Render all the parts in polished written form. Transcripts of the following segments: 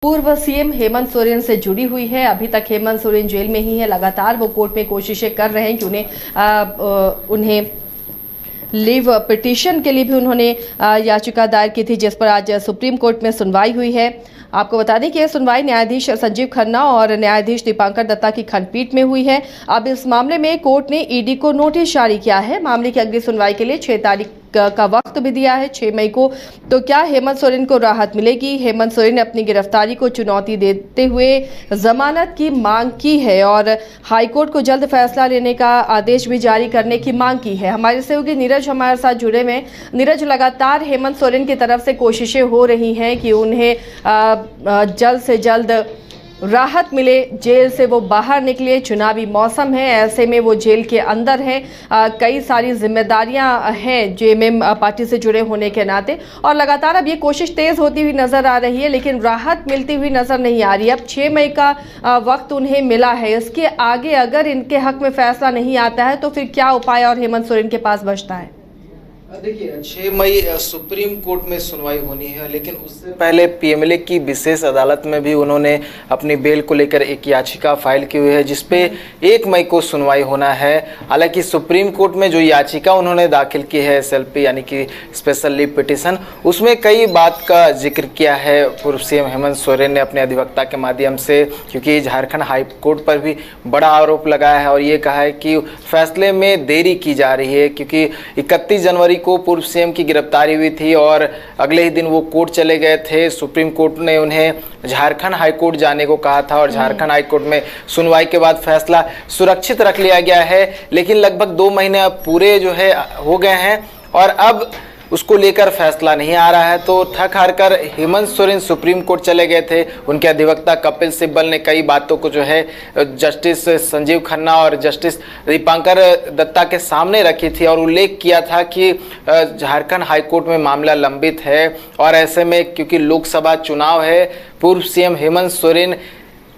पूर्व सीएम हेमंत सोरेन से जुड़ी हुई है। अभी तक हेमंत सोरेन जेल में ही है। लगातार वो कोर्ट में कोशिशें कर रहे हैं कि उन्हें लीव पिटीशन के लिए भी उन्होंने याचिका दायर की थी, जिस पर आज सुप्रीम कोर्ट में सुनवाई हुई है। आपको बता दें कि यह सुनवाई न्यायाधीश संजीव खन्ना और न्यायाधीश दीपांकर दत्ता की खंडपीठ में हुई है। अब इस मामले में कोर्ट ने ईडी को नोटिस जारी किया है। मामले की अगली सुनवाई के लिए 6 तारीख का वक्त भी दिया है, 6 मई को। तो क्या हेमंत सोरेन को राहत मिलेगी? हेमंत सोरेन ने अपनी गिरफ्तारी को चुनौती देते हुए जमानत की मांग की है और हाईकोर्ट को जल्द फैसला लेने का आदेश भी जारी करने की मांग की है। हमारे सहयोगी नीरज हमारे साथ जुड़े में। नीरज, लगातार हेमंत सोरेन की तरफ से कोशिशें हो रही हैं कि उन्हें जल्द से जल्द राहत मिले, जेल से वो बाहर निकले। चुनावी मौसम है, ऐसे में वो जेल के अंदर है। कई सारी जिम्मेदारियां हैं जेएमएम पार्टी से जुड़े होने के नाते, और लगातार अब ये कोशिश तेज होती हुई नजर आ रही है, लेकिन राहत मिलती हुई नजर नहीं आ रही। अब 6 मई का वक्त उन्हें मिला है। इसके आगे अगर इनके हक में फैसला नहीं आता है तो फिर क्या उपाय और हेमंत सोरेन के पास बचता है? देखिए, 6 मई सुप्रीम कोर्ट में सुनवाई होनी है, लेकिन उससे पहले पीएमएलए की विशेष अदालत में भी उन्होंने अपनी बेल को लेकर एक याचिका फाइल की हुई है, जिसपे 1 मई को सुनवाई होना है। हालांकि सुप्रीम कोर्ट में जो याचिका उन्होंने दाखिल की है एसएलपी यानी कि स्पेशल लीव पिटीशन, उसमें कई बात का जिक्र किया है पूर्व सीएम हेमंत सोरेन ने अपने अधिवक्ता के माध्यम से, क्योंकि झारखंड हाई कोर्ट पर भी बड़ा आरोप लगाया है और ये कहा है कि फैसले में देरी की जा रही है, क्योंकि 31 जनवरी को पूर्व सीएम की गिरफ्तारी हुई थी और अगले ही दिन वो कोर्ट चले गए थे। सुप्रीम कोर्ट ने उन्हें झारखंड हाई कोर्ट जाने को कहा था और झारखंड हाई कोर्ट में सुनवाई के बाद फैसला सुरक्षित रख लिया गया है। लेकिन लगभग 2 महीने अब पूरे जो है हो गए हैं और अब उसको लेकर फैसला नहीं आ रहा है। तो थक हार कर हेमंत सोरेन सुप्रीम कोर्ट चले गए थे। उनके अधिवक्ता कपिल सिब्बल ने कई बातों को जो है जस्टिस संजीव खन्ना और जस्टिस दीपांकर दत्ता के सामने रखी थी और उल्लेख किया था कि झारखंड हाईकोर्ट में मामला लंबित है और ऐसे में क्योंकि लोकसभा चुनाव है, पूर्व सीएम हेमंत सोरेन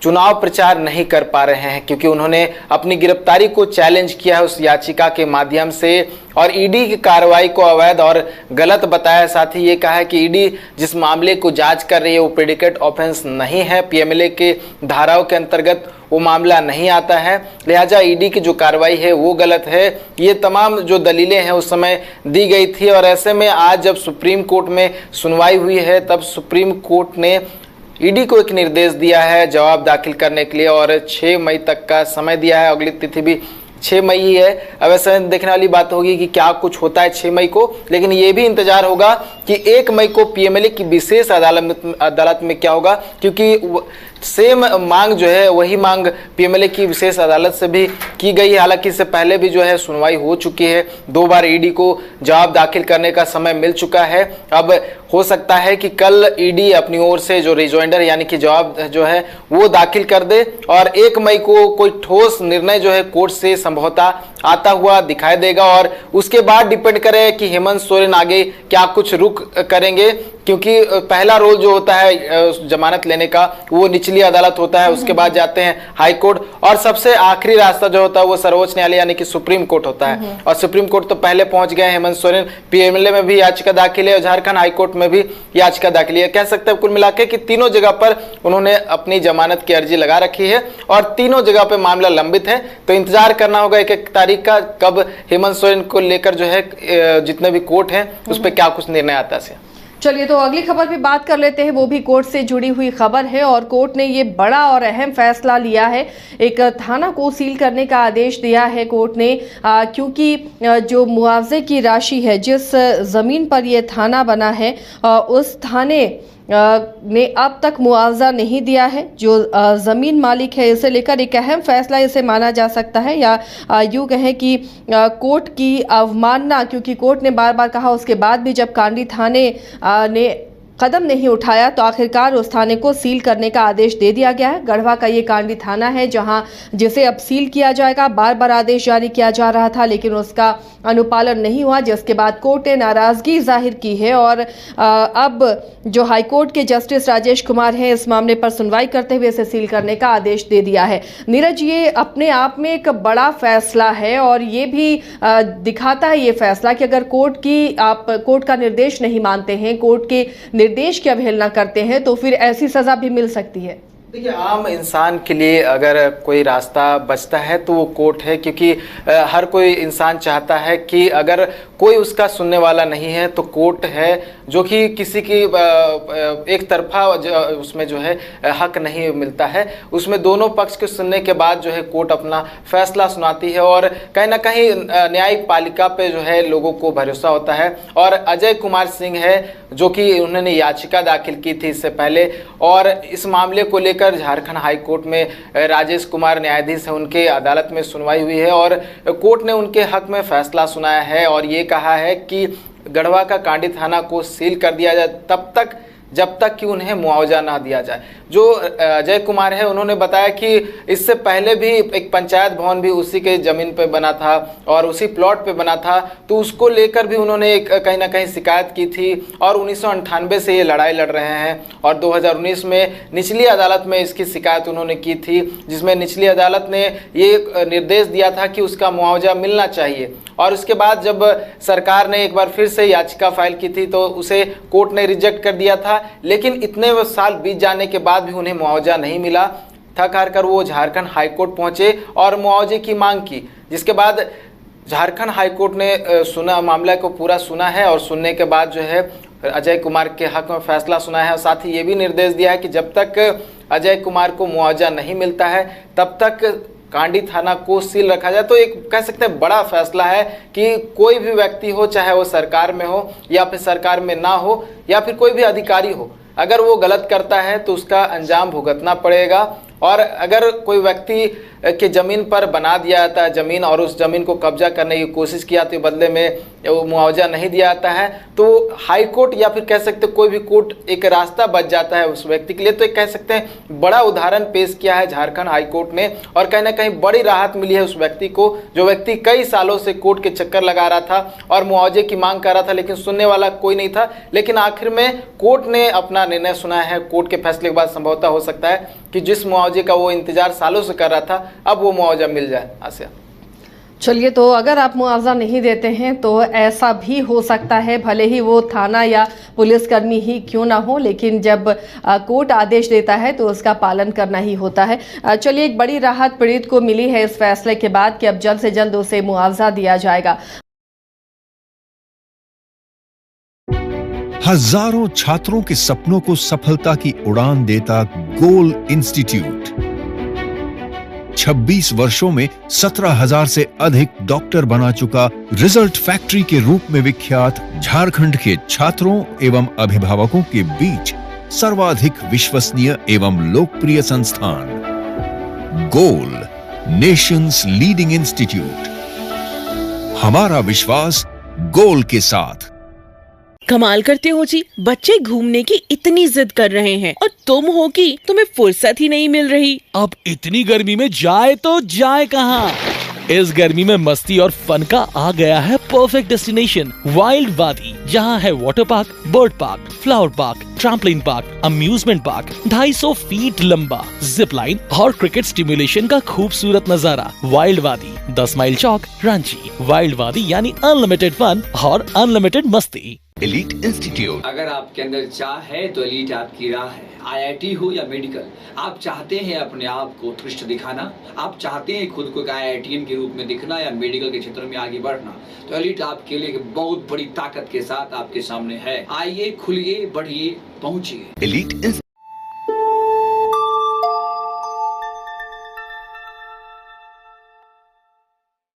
चुनाव प्रचार नहीं कर पा रहे हैं, क्योंकि उन्होंने अपनी गिरफ्तारी को चैलेंज किया है उस याचिका के माध्यम से और ईडी की कार्रवाई को अवैध और गलत बताया। साथ ही ये कहा है कि ईडी जिस मामले को जांच कर रही है वो प्रेडिकेट ऑफेंस नहीं है, पीएमएलए के धाराओं के अंतर्गत वो मामला नहीं आता है, लिहाजा ईडी की जो कार्रवाई है वो गलत है। ये तमाम जो दलीलें हैं उस समय दी गई थी और ऐसे में आज जब सुप्रीम कोर्ट में सुनवाई हुई है तब सुप्रीम कोर्ट ने ईडी को एक निर्देश दिया है जवाब दाखिल करने के लिए और 6 मई तक का समय दिया है। अगली तिथि भी 6 मई ही है। अब ऐसे देखने वाली बात होगी कि क्या कुछ होता है 6 मई को, लेकिन ये भी इंतजार होगा कि 1 मई को पीएमएलए की विशेष अदालत में क्या होगा, क्योंकि सेम मांग जो है वही मांग पीएमएलए की विशेष अदालत से भी की गई है। हालांकि इससे पहले भी जो है सुनवाई हो चुकी है, 2 बार ईडी को जवाब दाखिल करने का समय मिल चुका है। अब हो सकता है कि कल ईडी अपनी ओर से जो रिजॉइंडर यानी कि जवाब जो है वो दाखिल कर दे और 1 मई को कोई ठोस निर्णय जो है कोर्ट से संभवतः आता हुआ दिखाई देगा और उसके बाद डिपेंड करे कि हेमंत सोरेन आगे क्या कुछ रुख करेंगे, क्योंकि पहला रोल जो होता है जमानत लेने का वो निचली अदालत होता है, उसके बाद जाते हैं हाई कोर्ट और सबसे आखिरी रास्ता जो होता है वो सर्वोच्च न्यायालय यानी कि सुप्रीम कोर्ट होता है। और सुप्रीम कोर्ट तो पहले पहुंच गए हेमंत सोरेन, पीएमएलए में भी याचिका दाखिल है और झारखंड हाई कोर्ट में भी याचिका दाखिल है। कह सकते हैं कुल मिलाकर कि तीनों जगह पर उन्होंने अपनी जमानत की अर्जी लगा रखी है और तीनों जगह पर मामला लंबित है। तो इंतजार करना होगा 1 तारीख का, कब हेमंत सोरेन को लेकर जो है जितने भी कोर्ट हैं उस पर क्या कुछ निर्णय आता है। चलिए, तो अगली खबर भी बात कर लेते हैं। वो भी कोर्ट से जुड़ी हुई खबर है और कोर्ट ने ये बड़ा और अहम फैसला लिया है। एक थाना को सील करने का आदेश दिया है कोर्ट ने, क्योंकि जो मुआवजे की राशि है, जिस जमीन पर यह थाना बना है उस थाने ने अब तक मुआवजा नहीं दिया है। जो ज़मीन मालिक है, इसे लेकर एक अहम फैसला इसे माना जा सकता है या यूँ कहें कि कोर्ट की अवमानना, क्योंकि कोर्ट ने बार बार कहा, उसके बाद भी जब कांडी थाने ने कदम नहीं उठाया तो आखिरकार उस थाने को सील करने का आदेश दे दिया गया है। गढ़वा का ये कांडी थाना है जहां जिसे अब सील किया जाएगा। बार बार आदेश जारी किया जा रहा था लेकिन उसका अनुपालन नहीं हुआ, जिसके बाद कोर्ट ने नाराजगी जाहिर की है और अब जो हाईकोर्ट के जस्टिस राजेश कुमार हैं इस मामले पर सुनवाई करते हुए इसे सील करने का आदेश दे दिया है। नीरज, ये अपने आप में एक बड़ा फैसला है और ये भी दिखाता है ये फैसला कि अगर कोर्ट का निर्देश नहीं मानते हैं, कोर्ट के निर्देश की अवहेलना करते हैं तो फिर ऐसी सजा भी मिल सकती है। देखिए, आम इंसान के लिए अगर कोई रास्ता बचता है तो वो कोर्ट है, क्योंकि हर कोई इंसान चाहता है कि अगर कोई उसका सुनने वाला नहीं है तो कोर्ट है, जो कि किसी की एक तरफा उसमें जो है हक नहीं मिलता है। उसमें दोनों पक्ष के सुनने के बाद जो है कोर्ट अपना फैसला सुनाती है और कहीं ना कहीं न्यायिक पालिका पे जो है लोगों को भरोसा होता है। और अजय कुमार सिंह है जो कि उन्होंने याचिका दाखिल की थी इससे पहले, और इस मामले को लेकर झारखंड हाई कोर्ट में राजेश कुमार न्यायाधीश है, उनके अदालत में सुनवाई हुई है और कोर्ट ने उनके हक में फैसला सुनाया है और ये कहा है कि गढ़वा का कांडी थाना को सील कर दिया जाए तब तक जब तक कि उन्हें मुआवजा ना दिया जाए। जो अजय कुमार है उन्होंने बताया कि इससे पहले भी एक पंचायत भवन भी उसी के ज़मीन पे बना था और उसी प्लॉट पे बना था, तो उसको लेकर भी उन्होंने कहीं ना कहीं शिकायत की थी और 1998 से ये लड़ाई लड़ रहे हैं और 2019 में निचली अदालत में इसकी शिकायत उन्होंने की थी, जिसमें निचली अदालत ने ये निर्देश दिया था कि उसका मुआवजा मिलना चाहिए। और उसके बाद जब सरकार ने एक बार फिर से याचिका फाइल की थी तो उसे कोर्ट ने रिजेक्ट कर दिया था, लेकिन इतने साल बीत जाने के बाद भी उन्हें मुआवजा नहीं मिला। थक हार कर वो झारखंड हाईकोर्ट पहुंचे और मुआवजे की मांग की, जिसके बाद झारखंड हाईकोर्ट ने सुना, मामला को पूरा सुना है और सुनने के बाद जो है अजय कुमार के हक में फैसला सुना है और साथ ही ये भी निर्देश दिया है कि जब तक अजय कुमार को मुआवजा नहीं मिलता है तब तक कांडी थाना को सील रखा जाए। तो एक कह सकते हैं बड़ा फैसला है कि कोई भी व्यक्ति हो, चाहे वो सरकार में हो या फिर सरकार में ना हो या फिर कोई भी अधिकारी हो, अगर वो गलत करता है तो उसका अंजाम भुगतना पड़ेगा। और अगर कोई व्यक्ति के ज़मीन पर बना दिया जाता है ज़मीन और उस ज़मीन को कब्जा करने की कोशिश की जाती है, बदले में वो मुआवजा नहीं दिया जाता है, तो हाई कोर्ट या फिर कह सकते कोई भी कोर्ट एक रास्ता बच जाता है उस व्यक्ति के लिए। तो एक कह सकते हैं बड़ा उदाहरण पेश किया है झारखंड हाई कोर्ट ने और कहीं ना कहीं बड़ी राहत मिली है उस व्यक्ति को, जो व्यक्ति कई सालों से कोर्ट के चक्कर लगा रहा था और मुआवजे की मांग कर रहा था, लेकिन सुनने वाला कोई नहीं था। लेकिन आखिर में कोर्ट ने अपना निर्णय सुनाया है। कोर्ट के फैसले के बाद संभवतः हो सकता है कि जिस मुआवजे का वो इंतजार सालों से कर रहा था अब वो मुआवजा मिल जाए। आसिया, चलिए, तो अगर आप मुआवजा नहीं देते हैं तो ऐसा भी हो सकता है, भले ही वो थाना या पुलिसकर्मी ही क्यों ना हो, लेकिन जब कोर्ट आदेश देता है तो उसका पालन करना ही होता है। चलिए, एक बड़ी राहत पीड़ित को मिली है इस फैसले के बाद कि अब जल्द से जल्द उसे मुआवजा दिया जाएगा। हजारों छात्रों के सपनों को सफलता की उड़ान देता गोल इंस्टीट्यूट 26 वर्षों में 17,000 से अधिक डॉक्टर बना चुका, रिजल्ट फैक्ट्री के रूप में विख्यात, झारखंड के छात्रों एवं अभिभावकों के बीच सर्वाधिक विश्वसनीय एवं लोकप्रिय संस्थान गोल, नेशंस लीडिंग इंस्टीट्यूट। हमारा विश्वास गोल के साथ। कमाल करते हो जी, बच्चे घूमने की इतनी जिद कर रहे हैं और तुम हो कि तुम्हें फुर्सत ही नहीं मिल रही। अब इतनी गर्मी में जाए तो जाए कहाँ? इस गर्मी में मस्ती और फन का आ गया है परफेक्ट डेस्टिनेशन, वाइल्ड वादी, जहाँ है water park, bird park, flower park, trampoline park, amusement park, 250 feet लंबा, जिप लाइन और क्रिकेट स्टिमुलेशन का खूबसूरत नजारा। वाइल्ड वादी, 10 माइल चौक, रांची। वाइल्ड वादी यानी अनलिमिटेड फन और अनलिमिटेड मस्ती। Elite institute. अगर आपके अंदर चाह है तो एलीट आपकी राह है। IIT हो या मेडिकल, आप चाहते हैं अपने आप को उत्कृष्ट दिखाना, आप चाहते हैं खुद को एक IITian के रूप में दिखना या मेडिकल के क्षेत्र में आगे बढ़ना, तो एलीट आपके लिए एक बहुत बड़ी ताकत के साथ आपके सामने है। आइए, खुलिए, बढ़िए, पहुंचिए। एलीट